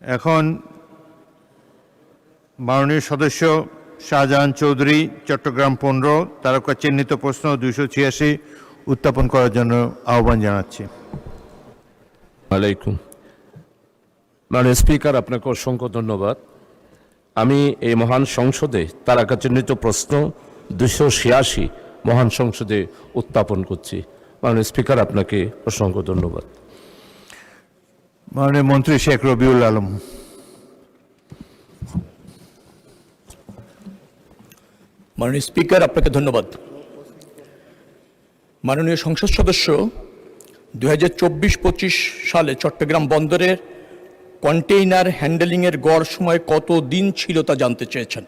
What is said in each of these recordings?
এখন মাননীয় সদস্য শাহজাহান চৌধুরী, চট্টগ্রাম 15, তারকা চিহ্নিত প্রশ্ন 286 উত্থাপন করার জন্য আহ্বান জানাচ্ছি। আলাইকুম। মাননীয় স্পিকার, আপনাকে অসংখ্য ধন্যবাদ। আমি এই মহান সংসদে তারকা চিহ্নিত প্রশ্ন 286 মহান সংসদে উত্থাপন করছি। মাননীয় স্পিকার, আপনাকে অসংখ্য ধন্যবাদ। মাননীয় মন্ত্রী শেখ রবিউল আলম। মাননীয় স্পিকার, আপনাকে ধন্যবাদ। মাননীয় সংসদ সদস্য 2024-25 সালে চট্টগ্রাম বন্দরের কন্টেইনার হ্যান্ডেলিংয়ের গড় সময় কত দিন ছিল তা জানতে চেয়েছেন।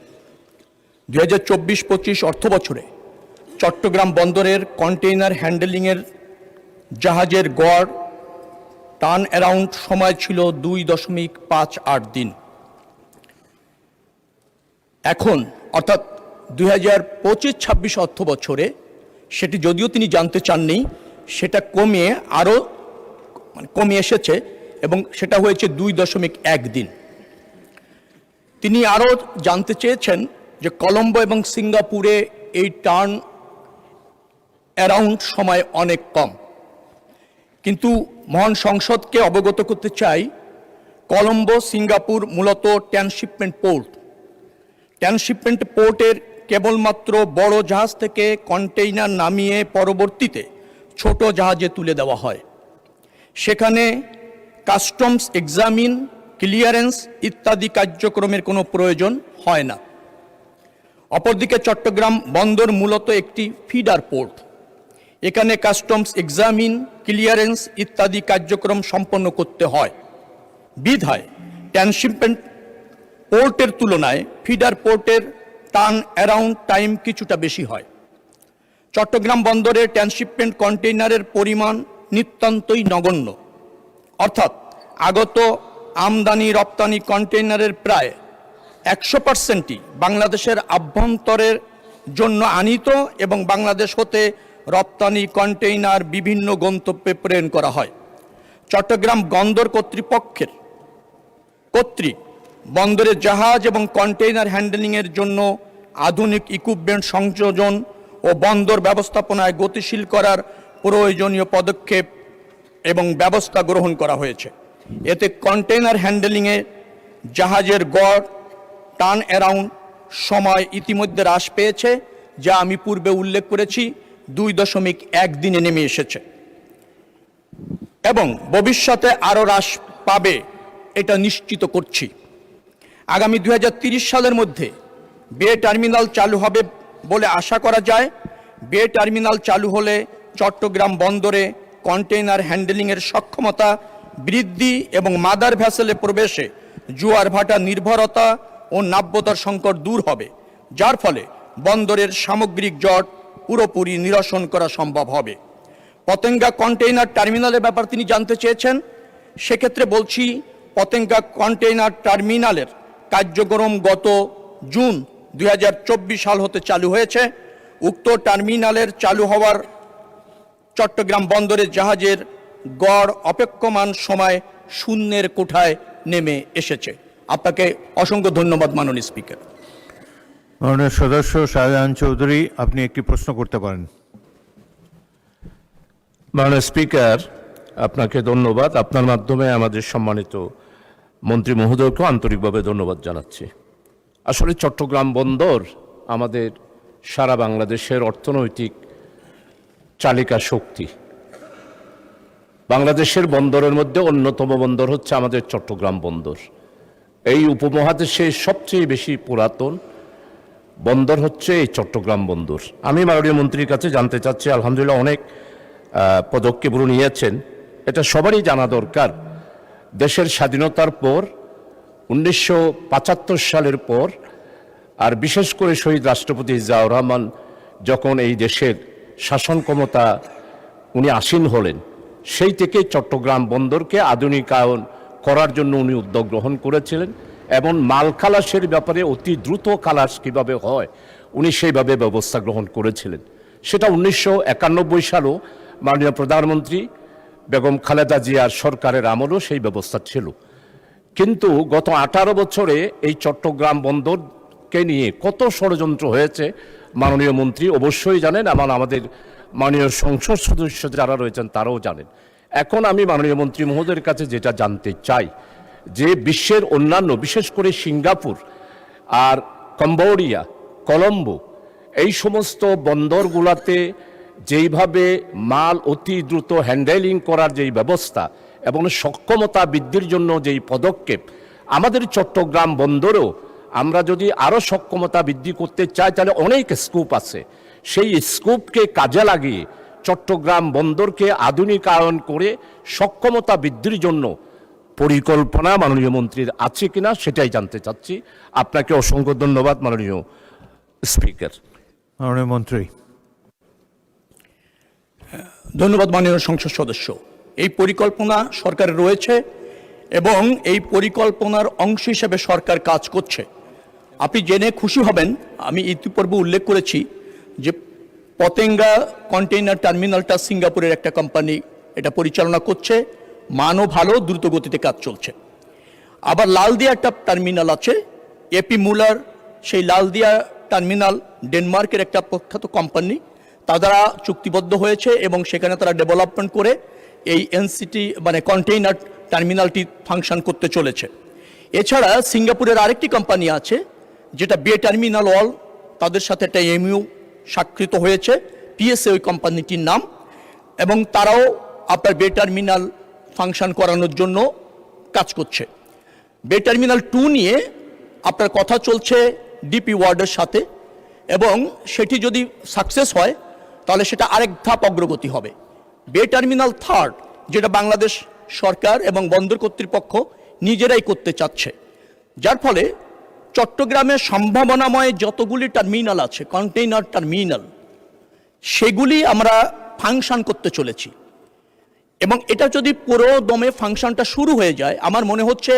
2024-25 অর্থ বছরে চট্টগ্রাম বন্দরের কন্টেইনার হ্যান্ডেলিংয়ের জাহাজের গড় টার্ন অ্যারাউন্ড সময় ছিল 2.58 দিন। এখন অর্থাৎ 2025-26 অর্থ বছরে সেটি যদিও তিনি জানতে চাননি, সেটা কমে এসেছে এবং সেটা হয়েছে 2.1 দিন। তিনি আরও জানতে চেয়েছেন যে কলম্বো এবং সিঙ্গাপুরে এই টার্ন অ্যারাউন্ড সময় অনেক কম, কিন্তু মহান সংসদকে অবগত করতে চাই কলম্বো সিঙ্গাপুর মূলত ট্রান্সশিপমেন্ট পোর্ট। ট্রান্সশিপমেন্ট পোর্টের কেবলমাত্র বড় জাহাজ থেকে কন্টেইনার নামিয়ে পরবর্তীতে ছোট জাহাজে তুলে দেওয়া হয়। সেখানে কাস্টমস এক্সামিন, ক্লিয়ারেন্স ইত্যাদি কার্যক্রমের কোনো প্রয়োজন হয় না। অপরদিকে চট্টগ্রাম বন্দর মূলত একটি ফিডার পোর্ট। এখানে কাস্টমস এক্সামিন, ক্লিয়ারেন্স ইত্যাদি কার্যক্রম সম্পন্ন করতে হয়। বিধায় ট্রান্সশিপমেন্ট পোর্টের তুলনায় ফিডার পোর্টের টার্ন অ্যারাউন্ড টাইম কিছুটা বেশি হয়। চট্টগ্রাম বন্দরে ট্রান্সশিপমেন্ট কন্টেইনারের পরিমাণ নিতান্তই নগণ্য, অর্থাৎ আগত আমদানি রপ্তানি কন্টেইনারের প্রায় 100%ই বাংলাদেশের আভ্যন্তরের জন্য আনিত এবং বাংলাদেশ হতে রপ্তানি কন্টেইনার বিভিন্ন গন্তব্যে প্রেরণ করা হয়। চট্টগ্রাম বন্দর কর্তৃপক্ষের কর্তৃক বন্দরের জাহাজ এবং কন্টেইনার হ্যান্ডেলিংয়ের জন্য আধুনিক ইকুইপমেন্ট সংযোজন ও বন্দর ব্যবস্থাপনায় গতিশীল করার প্রয়োজনীয় পদক্ষেপ এবং ব্যবস্থা গ্রহণ করা হয়েছে। এতে কন্টেইনার হ্যান্ডেলিংয়ে জাহাজের গড় টার্ন অ্যারাউন্ড সময় ইতিমধ্যে হ্রাস পেয়েছে, যা আমি পূর্বে উল্লেখ করেছি 2.1 দিনে নেমে এসেছে এবং ভবিষ্যতে আরও হ্রাস পাবে এটা নিশ্চিত করছি। আগামী 2030 সালের মধ্যে বে টার্মিনাল চালু হবে বলে আশা করা যায়। বে টার্মিনাল চালু হলে চট্টগ্রাম বন্দরে কন্টেইনার হ্যান্ডেলিংয়ের সক্ষমতা বৃদ্ধি এবং মাদার ভ্যাসেলে প্রবেশে জোয়ার ভাটা নির্ভরতা ও নাব্যতার সংকট দূর হবে, যার ফলে বন্দরের সামগ্রিক জট পুরোপুরি নিরসন করা সম্ভব হবে। পতেঙ্গা কন্টেইনার টার্মিনালের ব্যাপার তিনি জানতে চেয়েছেন। সেক্ষেত্রে বলছি, পতেঙ্গা কন্টেইনার টার্মিনালের কার্যক্রম গত জুন 2024 সাল হতে চালু হয়েছে। উক্ত টার্মিনালের চালু হওয়ার চট্টগ্রাম বন্দরের জাহাজের গড় অপেক্ষমান সময় শূন্যের কোঠায় নেমে এসেছে। আপনাকে অসংখ্য ধন্যবাদ মাননীয় স্পিকার। মাননীয় সদস্য শাহজাহান চৌধুরী, আপনি একটি প্রশ্ন করতে পারেন। মাননীয় স্পিকার, আপনাকে ধন্যবাদ। আপনার মাধ্যমে আমাদের সম্মানিত মন্ত্রী মহোদয়কেও আন্তরিকভাবে ধন্যবাদ জানাচ্ছি। আসলে চট্টগ্রাম বন্দর আমাদের সারা বাংলাদেশের অর্থনৈতিক চালিকা শক্তি। বাংলাদেশের বন্দরের মধ্যে অন্যতম বন্দর হচ্ছে আমাদের চট্টগ্রাম বন্দর। এই উপমহাদেশে সবচেয়ে বেশি পুরাতন বন্দর হচ্ছে এই চট্টগ্রাম বন্দর। আমি মাননীয় মন্ত্রীর কাছে জানতে চাচ্ছি, আলহামদুলিল্লাহ অনেক পদক্ষেপ নিয়েছেন, এটা সবারই জানা দরকার। দেশের স্বাধীনতার পর 1975 সালের পর আর বিশেষ করে শহীদ রাষ্ট্রপতি জিয়াউর রহমান যখন এই দেশের শাসন ক্ষমতা উনি আসীন হলেন, সেই থেকে চট্টগ্রাম বন্দরকে আধুনিকায়ন করার জন্য উনি উদ্যোগ গ্রহণ করেছিলেন এবং মাল খালাসের ব্যাপারে অতি দ্রুত খালাস কীভাবে হয় উনি সেইভাবে ব্যবস্থা গ্রহণ করেছিলেন। সেটা 1991 সালেও মাননীয় প্রধানমন্ত্রী বেগম খালেদা জিয়ার সরকারের আমলেও সেই ব্যবস্থা ছিল। কিন্তু গত 18 বছরে এই চট্টগ্রাম বন্দরকে নিয়ে কত ষড়যন্ত্র হয়েছে মাননীয় মন্ত্রী অবশ্যই জানেন, এবং আমাদের মাননীয় সংসদ সদস্য যারা রয়েছেন তারাও জানেন। এখন আমি মাননীয় মন্ত্রী মহোদয়ের কাছে যেটা জানতে চাই, যে বিশ্বের অন্যান্য বিশেষ করে সিঙ্গাপুর আর কম্বোডিয়া, কলম্বো এই সমস্ত বন্দরগুলোতে যেইভাবে মাল অতি দ্রুত হ্যান্ডেলিং করার যেই ব্যবস্থা এবং সক্ষমতা বৃদ্ধির জন্য যেই পদক্ষেপ, আমাদের চট্টগ্রাম বন্দরও আমরা যদি আরও সক্ষমতা বৃদ্ধি করতে চাই তাহলে অনেক স্কোপ আছে। সেই স্কোপকে কাজে লাগিয়ে চট্টগ্রাম বন্দরকে আধুনিকায়ন করে সক্ষমতা বৃদ্ধির জন্য পরিকল্পনা মাননীয় মন্ত্রীর আছে কিনা সেটাই জানতে চাচ্ছি। আপনাকে অসংখ্য ধন্যবাদ মাননীয় স্পিকার। মাননীয় মন্ত্রী। ধন্যবাদ মাননীয় সংসদ সদস্য। এই পরিকল্পনা সরকারের রয়েছে এবং এই পরিকল্পনার অংশ হিসেবে সরকার কাজ করছে। আপনি জেনে খুশি হবেন, আমি ইতিপূর্বে উল্লেখ করেছি যে পতেঙ্গা কন্টেইনার টার্মিনালটা সিঙ্গাপুরের একটা কোম্পানি এটা পরিচালনা করছে, মানও ভালো, দ্রুত গতিতে কাজ চলছে। আবার লালদিয়া একটা টার্মিনাল আছে, এপি মুলার, সেই লালদিয়া টার্মিনাল ডেনমার্কের একটা প্রখ্যাত কোম্পানি, তারা চুক্তিবদ্ধ হয়েছে এবং সেখানে তারা ডেভেলপমেন্ট করে এই এনসিটি মানে কন্টেইনার টার্মিনালটি ফাংশন করতে চলেছে। এছাড়া সিঙ্গাপুরের আরেকটি কোম্পানি আছে যেটা বে টার্মিনাল ওয়াল, তাদের সাথে একটা এমইউ স্বাক্ষরিত হয়েছে, পিএসএ ওই কোম্পানিটির নাম, এবং তারাও আপনার বে টার্মিনাল ফাংশন করানোর জন্য কাজ করছে। বে টার্মিনাল 2 নিয়ে আপনার কথা চলছে ডিপি ওয়ার্ল্ডের সাথে, এবং সেটি যদি সাকসেস হয় তাহলে সেটা আরেক ধাপ অগ্রগতি হবে। বে টার্মিনাল 3 যেটা বাংলাদেশ সরকার এবং বন্দর কর্তৃপক্ষ নিজেরাই করতে চাচ্ছে, যার ফলে চট্টগ্রামের সম্ভাবনাময় যতগুলি টার্মিনাল আছে, কন্টেইনার টার্মিনাল, সেগুলি আমরা ফাংশন করতে চলেছি। এবং এটা যদি পুরো দমে ফাংশনটা শুরু হয়ে যায়, আমার মনে হচ্ছে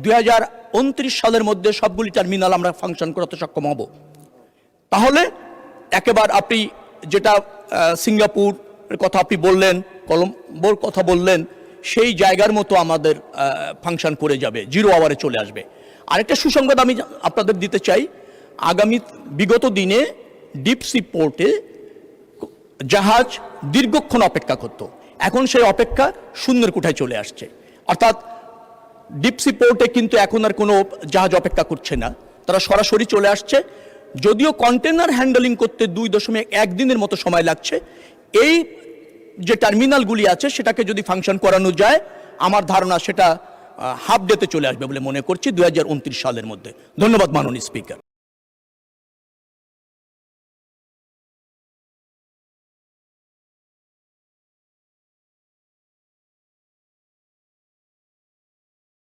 2029 সালের মধ্যে সবগুলি টার্মিনাল আমরা ফাংশন করাতে সক্ষম হব। তাহলে একেবারে আপনি যেটা সিঙ্গাপুরের কথা আপনি বললেন, কলম্বোর কথা বললেন, সেই জায়গার মতো আমাদের ফাংশন করে যাবে, 0 আওয়ারে চলে আসবে। আরেকটা সুসংবাদ আমি আপনাদের দিতে চাই, আগামী বিগত দিনে ডিপসি পোর্টে জাহাজ দীর্ঘক্ষণ অপেক্ষা করত, এখন সেই অপেক্ষা শূন্যের কোঠায় চলে আসছে। অর্থাৎ ডিপসি পোর্টে কিন্তু এখন আর কোনো জাহাজ অপেক্ষা করছে না, তারা সরাসরি চলে আসছে। যদিও কন্টেনার হ্যান্ডেলিং করতে 2.1 দিনের মতো সময় লাগছে, এই যে টার্মিনালগুলি আছে সেটাকে যদি ফাংশন করানো যায়, আমার ধারণা সেটা হাফ ডেতে চলে আসবে বলে মনে করছি 2029 সালের মধ্যে। ধন্যবাদ মাননীয় স্পিকার।